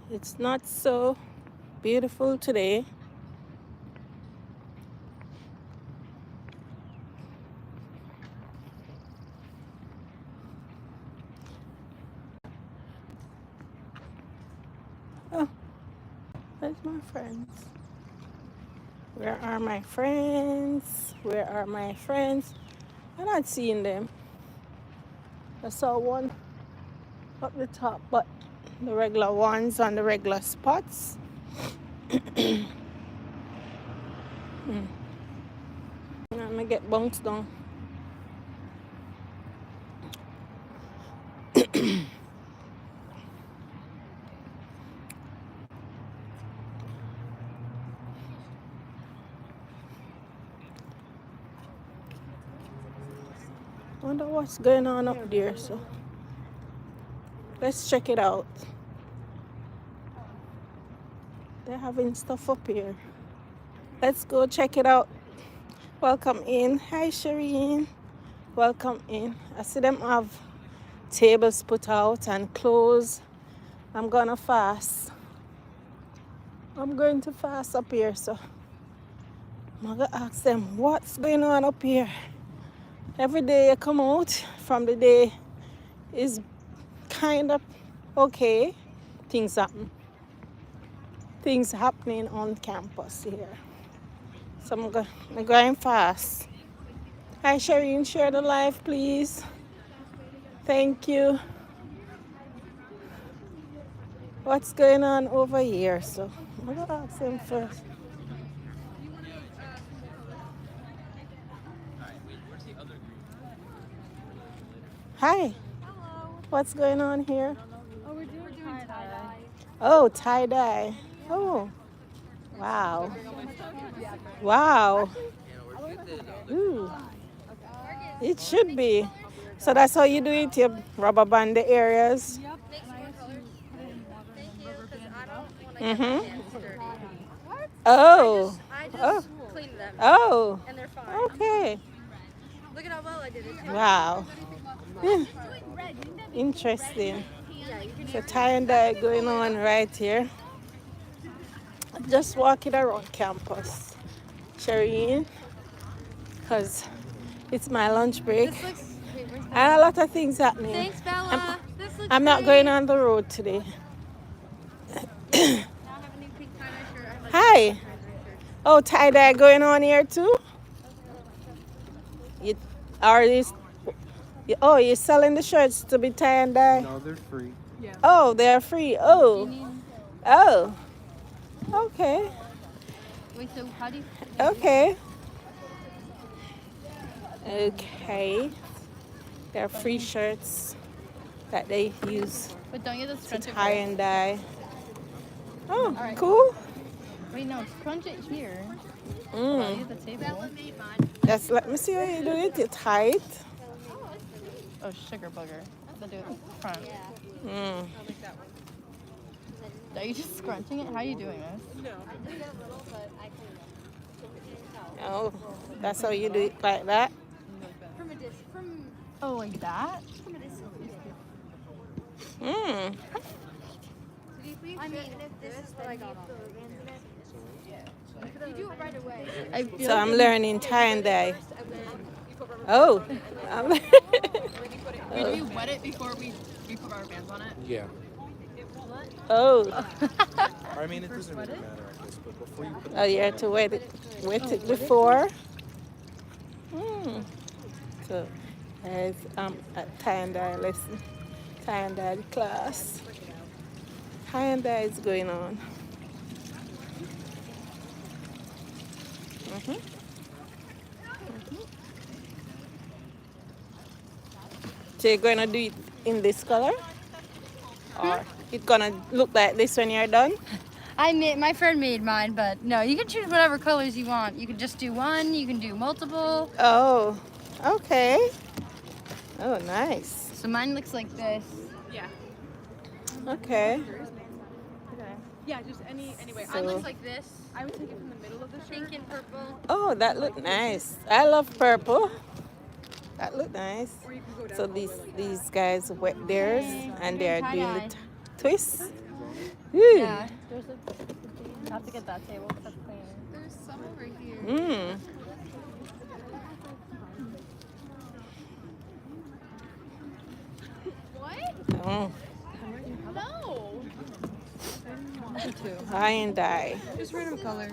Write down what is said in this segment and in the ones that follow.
It's not so beautiful today. Oh, where's my friends? Where are my friends? Where are my friends? I'm not seeing them. I saw one up the top, but the regular ones on the regular spots. I'm gonna get bounced down. Wonder what's going on up there, so let's check it out. They're having stuff up here. Let's go check it out. Welcome in. Hi, Shireen. Welcome in. I see them have tables put out and clothes. I'm gonna fast. I'm going to fast up here, so I'm gonna ask them what's going on up here. Every day I come out from the day is kind of okay. Things happen. Things happening on campus here. So I'm going fast. Hi, Shireen, share the live, please. Thank you. What's going on over here? So I'm gonna ask them first. Hi. What's going on here? Oh, we're doing tie-dye. Oh, tie-dye. Oh, wow. Wow. Ooh. It should be. So that's how you do it? You rubber band the areas? Yep. Mm-hmm. Oh. I just Oh. cleaned them. Oh. And they're fine. Okay. Look at how well I did it. Wow. Interesting. So tie and dye going on right here. Just walking around campus, Shireen, because it's my lunch break. And a lot of things happening. Thanks, Bella. This looks I'm not great. going on the road today. Now I have a new pink tie-dye shirt. I like Hi. Oh, tie-dye going on here too? You are these? Oh, you're selling the shirts to be tie and dye? No, they're free. Oh, they're free. Oh. Oh. Okay. Wait, so how do you... Okay. Okay. They're free shirts that they use But don't you have to to scrunch it tie first? and dye. Oh, right. cool. Wait, no, scrunch it here. Mm. Use the table. That's, let me see how you do it. You tie it. Oh, sugar booger. To do it front. Mm. Are you just scrunching it? How are you doing this? Oh, that's how you do it like that. Oh, like that? Mm. I mean, if this is what I got on. You do it right away. So I'm learning tie and dye. Oh. Do we wet it before we put rubber bands on it? Yeah. Oh. I mean, it doesn't really matter, I guess, but before you put Oh, you have to wet it before. Mm. So there's a tie and dye lesson, tie and dye class. Tie and dye is going on. Mm-hmm. So you're gonna do it in this color, or it's gonna look like this when you're done? My friend made mine, but no, you can choose whatever colors you want. You can just do one, you can do multiple. Oh, okay. Oh, nice. So mine looks like this. Yeah. Okay. Yeah, just anyway. So- Mine looks like this. I would take it from the middle of the shirt. Pink and purple. Oh, that look nice. I love purple. That look nice. Or you can go down So all the way like these guys wet theirs and they're doing the twists. Yeah. There's I have to get that table because that's clean. There's some over here. Mm. What? Oh, No. tie and dye. Just random colors.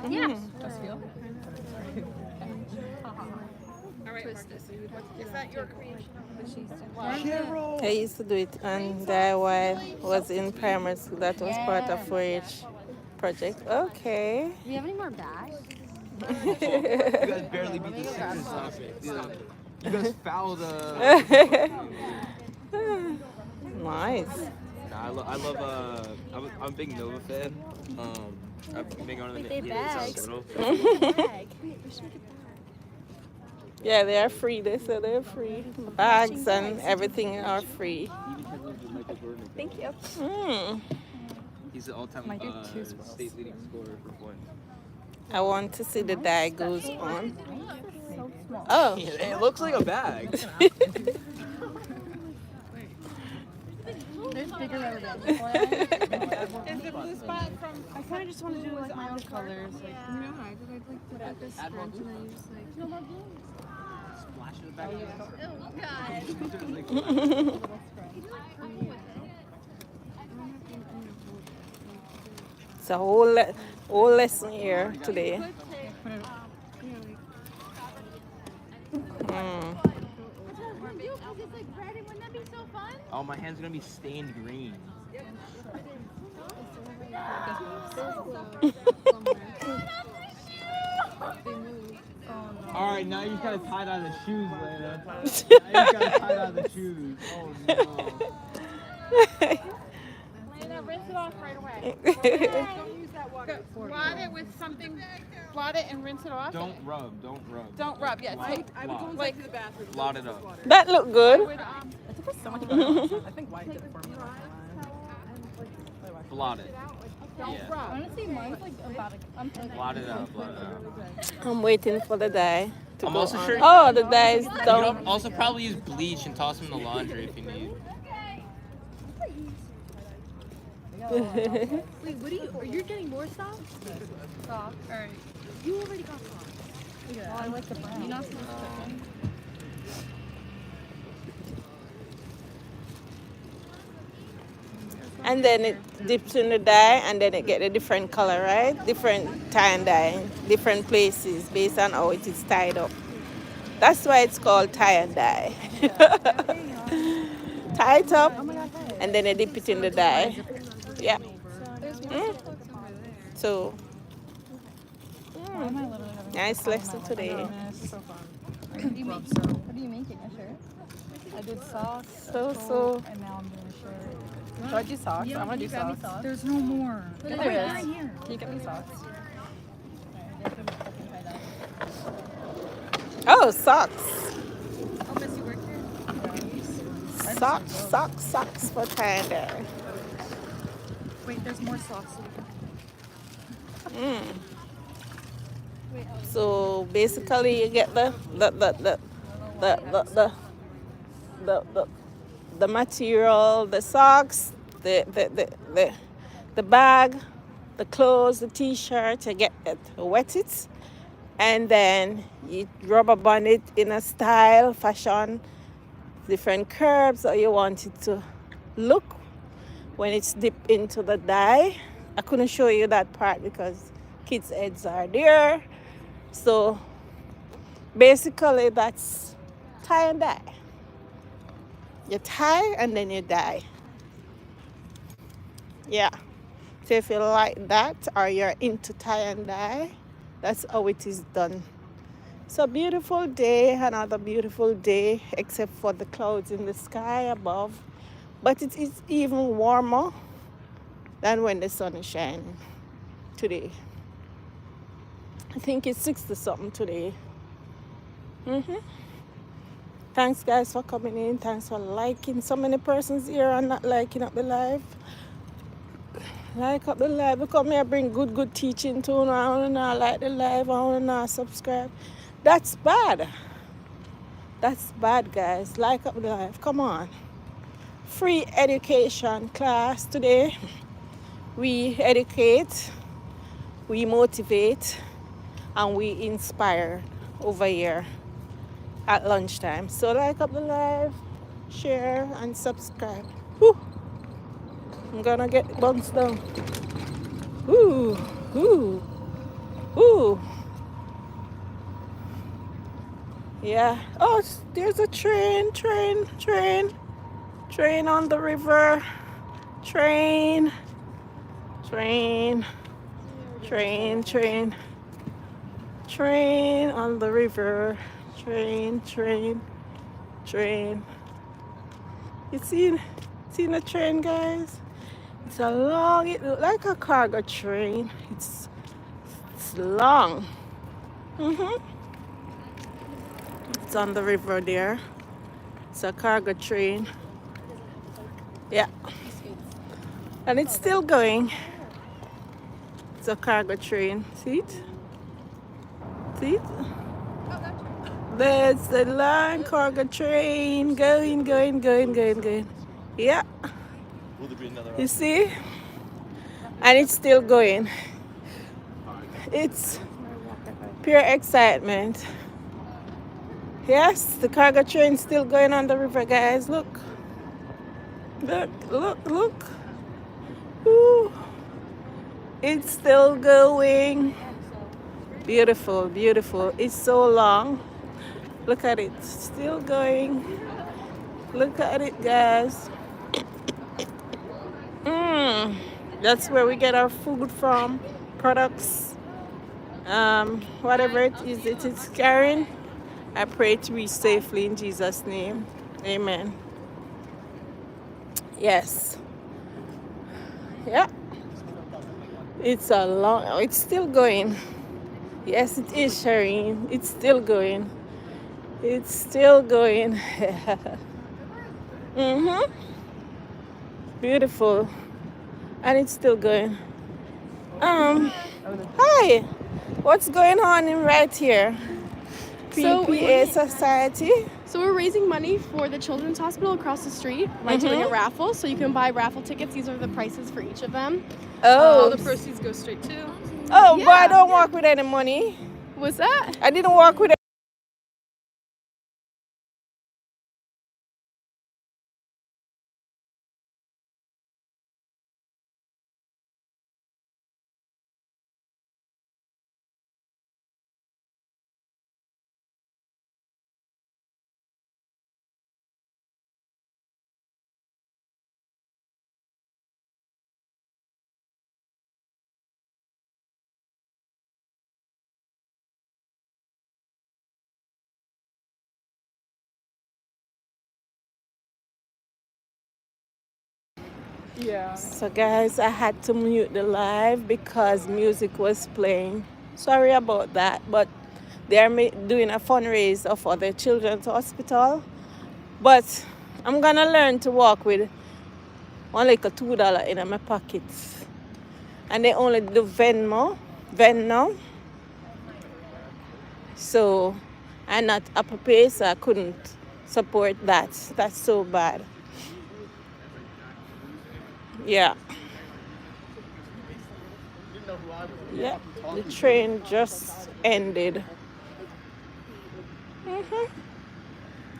Yeah. All right, Marcus. Is that your creation? I used to do it and dye while I was in primary school. That was part of 4-H project. Okay. Do you have any more bags? You guys barely beat the Sixers last week. You guys fouled. Nice. Nah, I love. I'm a big Nova fan. I've been going to the they bags. Yeah, they are free. They said they're free. Bags and everything are free. Thank you. Mm. He's the all-time state leading scorer for points. I want to see the dye goes on. So small. Oh. It looks like a bag. There's bigger rubber bands. Is the blue spot from? I kind of just want to do like my own colors. Like, you know how I did? I'd like put out this scrunch and then use like. No more blue. Splash in the back. Oh God. It's a whole lesson here today. Mm. Oh, my hand's gonna be stained green. All right, now you gotta tie dye the shoes, Lena. Now you gotta tie dye the shoes. Oh no. Lena, rinse it off right away. Don't use that water. Blot it with something. Blot it and rinse it off. Don't rub. Don't rub. Don't rub. Yeah. Take. I would go like to the bathroom. Blot it up. That look good. Blot it. Don't Yeah. rub. Honestly, mine's like about a. Blot it out. Blot it out. I'm waiting for the dye to I'm go also on. sure- Oh, the dye is You done. can also probably use bleach and toss them in the laundry if you need. Wait, what are you? Are you getting more socks? Soft. All right. You already got socks. Oh, I like the brown. You're not supposed to put them. And then it dips in the dye and then it get a different color, right? Different tie and dye in different places based on how it is tied up. That's why it's called tie and dye. Tie it up and then they dip it in the dye. Yeah. Mm. So, nice lesson today. What are you making? A shirt? I did socks, So. and now I'm doing a shirt. Should I do socks? I want to do socks. There's no more. Yeah, there is. Can you get me socks? Oh, socks. Oh, Miss, you work here? Socks for tie and dye. Wait, there's more socks. Mm. So basically, you get the material, the socks, the bag, the clothes, the t-shirt. You get it, wet it, and then you rubber band it in a style, fashion, different curves, or you want it to look when it's dipped into the dye. I couldn't show you that part because kids' heads are there. So basically that's tie and dye. You tie and then you dye. Yeah. So if you like that or you're into tie and dye, that's how it is done. It's a beautiful day, another beautiful day, except for the clouds in the sky above. But it is even warmer than when the sun is shining today. I think it's 60 something today. Thanks guys for coming in. Thanks for liking. So many persons here are not liking up the live. Like up the live because me I bring good teaching to you. I want to not like the live. I want to not subscribe. That's bad. That's bad, guys. Like up the life. Come on. Free education class today. We educate, we motivate, and we inspire over here at lunchtime. So like up the live, share, and subscribe. Whew. I'm gonna get bounced down. Ooh, ooh, ooh. Yeah. Oh, there's a train on the river. Train, train, train on the river. Train. You seen the train, guys? It's a long, it looks like a cargo train. It's long. It's on the river there. It's a cargo train. Yeah. And it's still going. It's a cargo train. See it? See it? There's the long cargo train going. Yeah. You see? And it's still going. It's pure excitement. Yes, the cargo train's still going on the river, guys. Look. Ooh. It's still going. Beautiful. It's so long. Look at it. Still going. Look at it, guys. That's where we get our food from. Products. Whatever it is carrying. I pray to reach safely in Jesus' name. Amen. Yes. Yeah. It's still going. Yes, it is, Shireen. It's still going. Beautiful. And it's still going. Hi. What's going on right here? PPA Society. So we're raising money for the Children's Hospital across the street by doing a raffle. So you can buy raffle tickets. These are the prices for each of them. Oh. All the proceeds go straight to. Oh, but I don't work with any money. What's that? I didn't work with Yeah. So guys, I had to mute the live because music was playing. Sorry about that, but they're doing a fundraiser for the Children's Hospital. But I'm gonna learn to walk with one like a $2 in my pocket. And they only do Venmo. So I'm not Apple Pay, so I couldn't support that. That's so bad. Yeah. Yeah, the train just ended.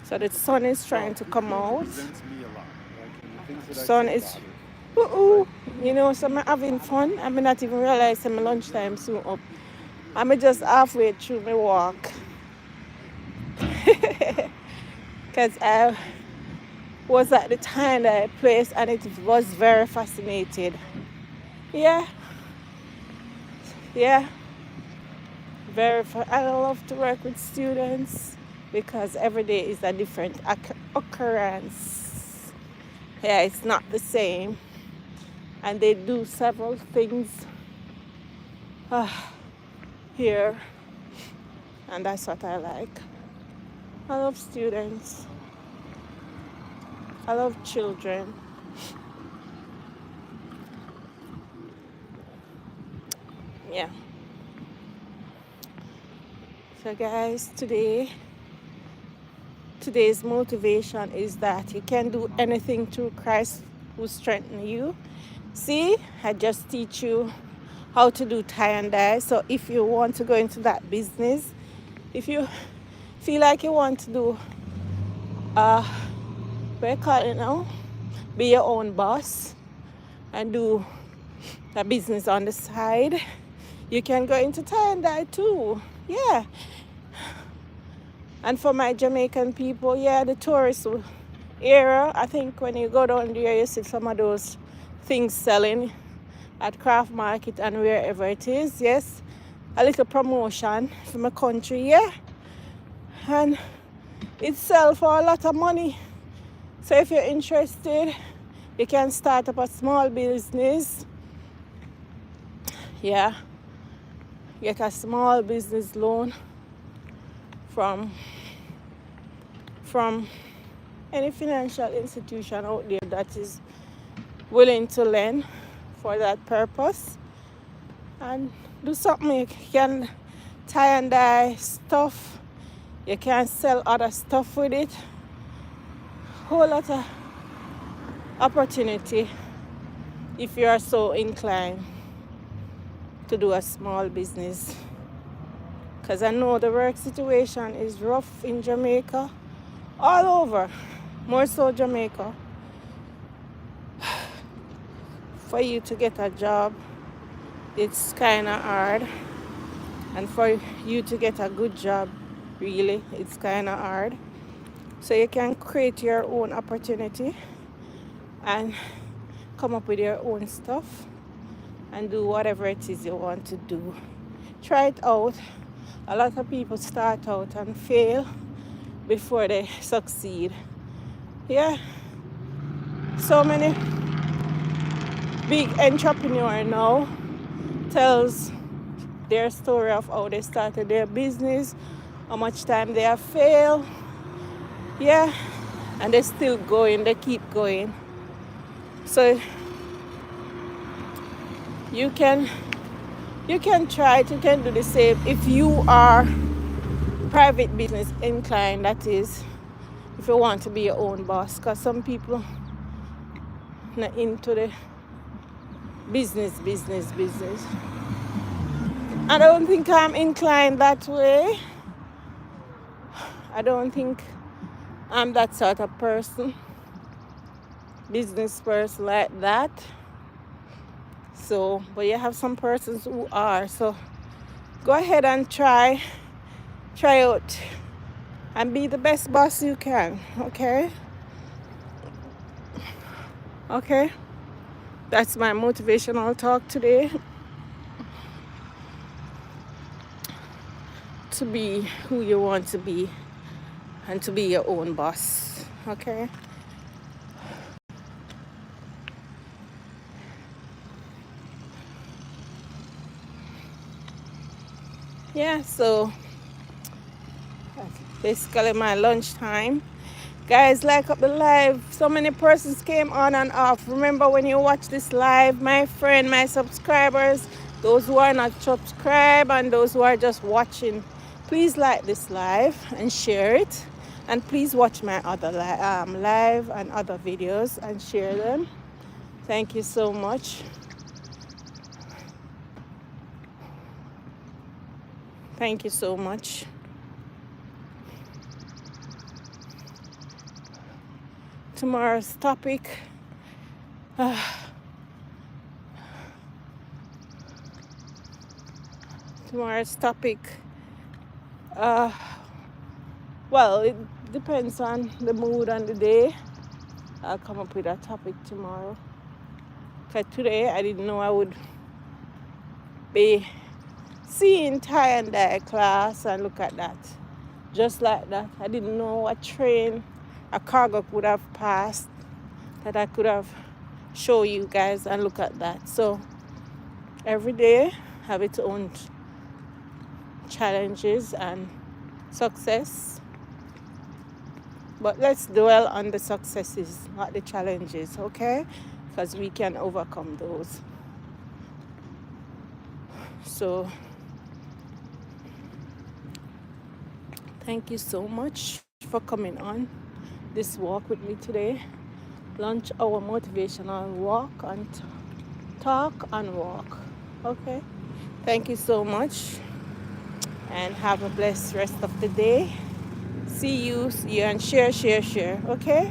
So the sun is trying to come out. Sun is, you know, so I'm having fun. I'm not even realizing my lunchtime soon up. I'm just halfway through my walk. Because I was at the time that place and it was very fascinating. Yeah. I love to work with students because every day is a different occurrence. Yeah, it's not the same. And they do several things here. And that's what I like. I love students. I love children. Yeah. So guys, today today's motivation is that you can do anything through Christ who strengthens you. See, I just teach you how to do tie and dye. So if you want to go into that business, if you feel like you want to do, what you call it now, be your own boss and do a business on the side, you can go into tie and dye too. Yeah. And for my Jamaican people, yeah, the tourist area, I think when you go down there, you see some of those things selling at craft market and wherever it is. Yes, a little promotion from a country, yeah, and it sells for a lot of money. So if you're interested, you can start up a small business. Yeah, get a small business loan from any financial institution out there that is willing to lend for that purpose, and do something. You can tie and dye stuff, you can sell other stuff with it. Whole lot of opportunity if you are so inclined to do a small business, because I know the work situation is rough in Jamaica, all over, more so Jamaica. For you to get a job, it's kind of hard, and for you to get a good job, really, it's kind of hard. So you can create your own opportunity and come up with your own stuff and do whatever it is you want to do. Try it out. A lot of people start out and fail before they succeed. Yeah, so many big entrepreneurs now tells their story of how they started their business, how much time they have failed. Yeah, and they're still going, they keep going. So you can try it, you can do the same if you are private business inclined, that is, if you want to be your own boss, because some people not into the business. I don't think I'm inclined that way. I don't think I'm that sort of person, business person like that. So, but you have some persons who are. So go ahead and try out and be the best boss you can. Okay? Okay? That's my motivational talk today. To be who you want to be and to be your own boss. Okay? Yeah, so that's basically my lunchtime. Guys, like up the live. So many persons came on and off. Remember, when you watch this live, my friend, my subscribers, those who are not subscribed and those who are just watching, please like this live and share it. And please watch my other live and other videos and share them. Thank you so much. Thank you so much. Tomorrow's topic. Tomorrow's topic. Well, it depends on the mood and the day. I'll come up with a topic tomorrow. Because today I didn't know I would be seeing tie and dye class, and look at that. Just like that. I didn't know what train a cargo could have passed that I could have show you guys, and look at that. So every day have its own challenges and success. But let's dwell on the successes, not the challenges, okay? Because we can overcome those. So thank you so much for coming on this walk with me today. Lunch hour motivational walk and talk and walk. Okay. Thank you so much and have a blessed rest of the day. See you and share. Okay.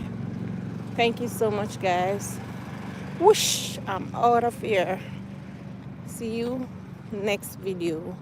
Thank you so much, guys. Whoosh, I'm out of here. See you next video.